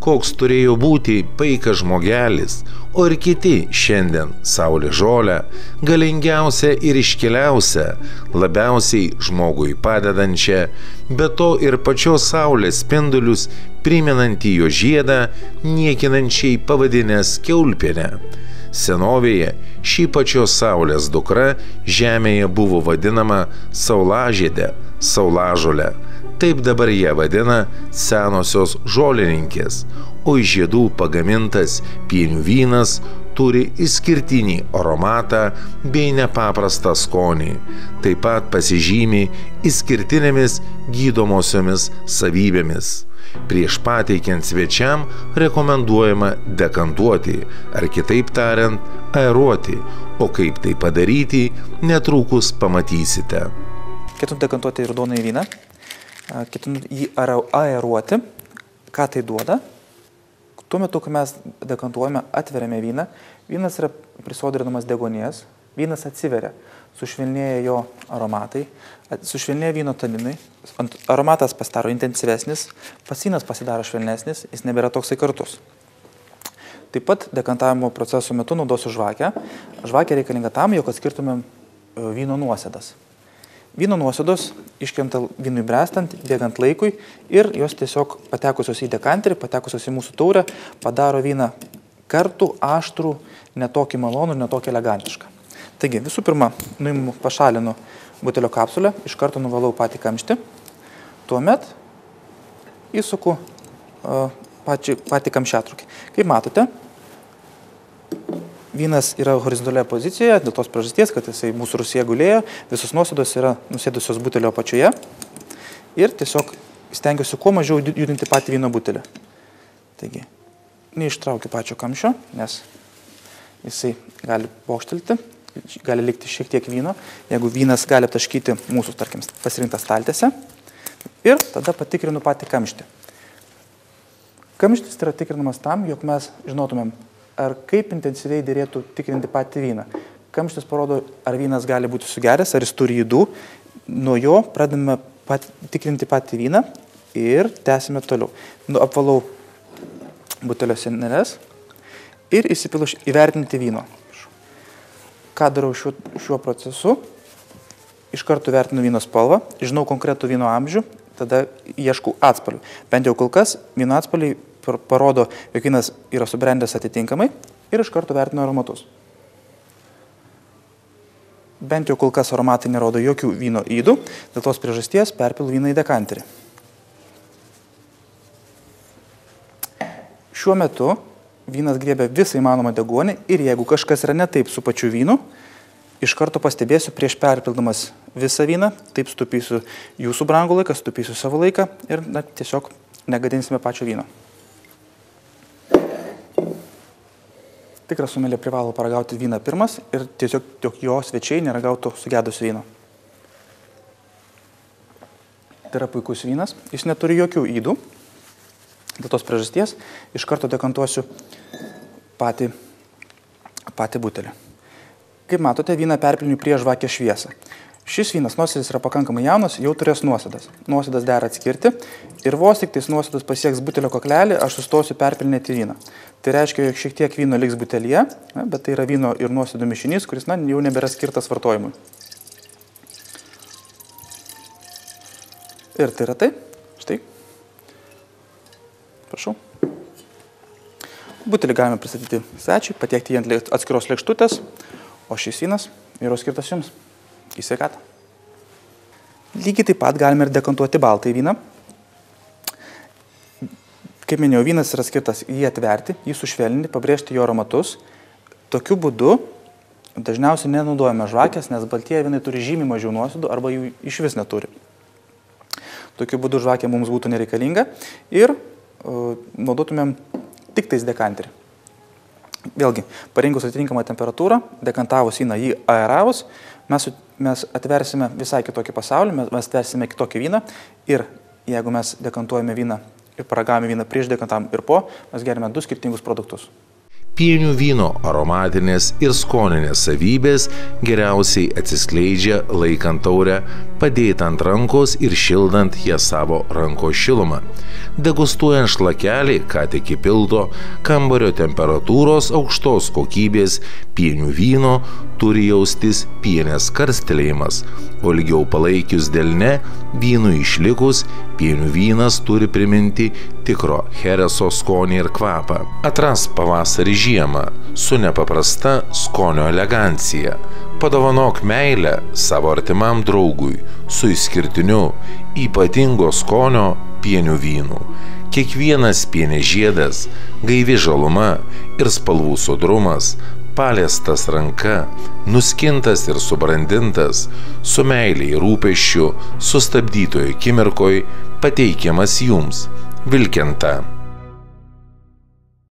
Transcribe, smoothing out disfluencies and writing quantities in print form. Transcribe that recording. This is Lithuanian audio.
koks turėjo būti paikas žmogelis, o ir kiti šiandien saulė žolę, galingiausia ir iškiliausia, labiausiai žmogui padedančią, be to ir pačios saulės spindulius primenantį jo žiedą, niekinančiai pavadinęs kiaulpienę. Senovėje ši pačios saulės dukra žemėje buvo vadinama saulažiede, saulažole. Taip dabar ją vadina senosios žolininkės, o iš žiedų pagamintas pienių vynas turi išskirtinį aromatą bei nepaprastą skonį. Taip pat pasižymi išskirtinėmis gydomosiomis savybėmis. Prieš pateikiant svečiam rekomenduojama dekantuoti, ar kitaip tariant, aeruoti, o kaip tai padaryti, netrukus pamatysite. Ketinu dekantuoti raudonąjį vyną, ketinu jį aeruoti. Ką tai duoda? Tuo metu, kai mes dekantuojame, atveriame vyną, vynas yra prisodrinamas deguonies, vynas atsiveria, sušvelnėja jo aromatai, sušvelnėja vyno taninai, aromatas pasidaro intensyvesnis, pats vynas pasidaro švelnesnis, jis nebėra toksai kartus. Taip pat dekantavimo proceso metu naudosiu žvakę. Žvakė reikalinga tam, jog atskirtumėm vyno nuosėdas. Vyno nuosėdos iškrenta vynui brestant, bėgant laikui ir jos tiesiog patekusios į dekanterį, patekusios į mūsų taurę, padaro vyną kartų, aštrų, netokį malonų, netokį elegantišką. Taigi, visų pirma, pašalinu butelio kapsulę, iš karto nuvalau patį kamštį, tuomet įsuku patį kamščiatrūkį. Kaip matote, vynas yra horizontalioje pozicijoje, dėl tos priežasties, kad jisai mūsų rūsyje gulėjo, visos nuosėdos yra nusėdusios butelio apačioje ir tiesiog stengiuosi kuo mažiau judinti patį vyno butelį. Taigi, neištraukiu pačio kamščio, nes jisai gali pokštelti, gali likti šiek tiek vyno, jeigu vynas gali aptaškyti mūsų, tarkim, pasirinktą staltiesę ir tada patikrinu patį kamštį. Kamštis yra tikrinamas tam, jog mes žinotumėm, ar kaip intensyviai dėrėtų tikrinti patį vyną. Kamštis parodo, ar vynas gali būti sugeręs, ar jis turi ydų. Nuo jo pradedame tikrinti patį vyną ir tęsime toliau. Apvalau butelio sieneles ir įsipilu įvertinti vyno. Ką darau šiuo procesu? Iš karto vertinu vyno spalvą, žinau konkretų vyno amžių, tada ieškau atspalvių. Bent jau kol kas vyno atspalviai parodo, jog vynas yra subrendęs atitinkamai ir iš karto vertinu aromatus. Bent jau kol kas aromatai nerodo jokių vyno ydų, dėl tos priežasties perpilu vyną į dekanterį. Šiuo metu vynas griebia visą įmanomą deguonį ir jeigu kažkas yra ne taip su pačiu vynu, iš karto pastebėsiu prieš perpildamas visą vyną, taip sutaupysiu jūsų brangų laiką, sutaupysiu savo laiką ir tiesiog negadinsime pačio vyno. Tikras somelė privalo paragauti vyną pirmas ir tiesiog jo svečiai neragautų sugedusio vyno. Tai yra puikus vynas, jis neturi jokių ydų, dėl tos priežasties iš karto dekantuosiu patį butelį. Kaip matote, vyną perpiliniu prieš žvakę šviesą. Šis vynas, nors jis yra pakankamai jaunas, jau turės nuosėdas. Nuosėdas dera atskirti ir vos tik tais nuosėdos pasieks butelio kaklelį, aš sustosiu perpilinėti vyną. Tai reiškia, jog šiek tiek vyno liks butelyje, bet tai yra vyno ir nuosėdų mišinys, kuris jau nebėra skirtas vartojimui. Ir tai yra tai. Štai. Prašau. Butelį galime pristatyti svečiui, patiekti jį ant atskiros lėkštutės, o šis vynas yra skirtas jums. Į sveikatą. Lygiai taip pat galime ir dekantuoti baltąjį vyną. Kaip minėjau, vynas yra skirtas jį atverti, jį sušvelninti, pabrėžti jo aromatus. Tokiu būdu dažniausiai nenaudojame žvakės, nes baltieji vynai turi žymiai mažiau nuosėdų arba jų iš vis neturi. Tokiu būdu žvakė mums būtų nereikalinga ir naudotumėm tik tais dekanterį. Vėlgi, parinkus atitinkamą temperatūrą, dekantavus vyną, jį aeravus, mes atversime visai kitokį pasaulį, mes atversime kitokį vyną ir jeigu mes dekantuojame vyną ir paragavome vyną prieš dekantavimą ir po, mes gerime du skirtingus produktus. Pienių vyno aromatinės ir skoninės savybės geriausiai atsiskleidžia laikant taurę, padėti ant rankos ir šildant ją savo rankos šilumą. Degustuojant šlakelį, ką tik įpilto kambario temperatūros aukštos kokybės pienių vyno, turi jaustis pienės karstelėjimas, o ilgiau palaikius delne, vynui išlikus, pienių vynas turi priminti tikro chereso skonį ir kvapą. Atras pavasarį žiemą su nepaprasta skonio elegancija. Padovanok meilę savo artimam draugui su išskirtiniu, ypatingo skonio pienių vynų. Kiekvienas pienės žiedas, gaivi žaluma ir spalvų sodrumas, paliestas ranka, nuskintas ir subrandintas, su meilė ir rūpesčiu, sustabdytoje akimirkoje pateikiamas jums, Vilkenta.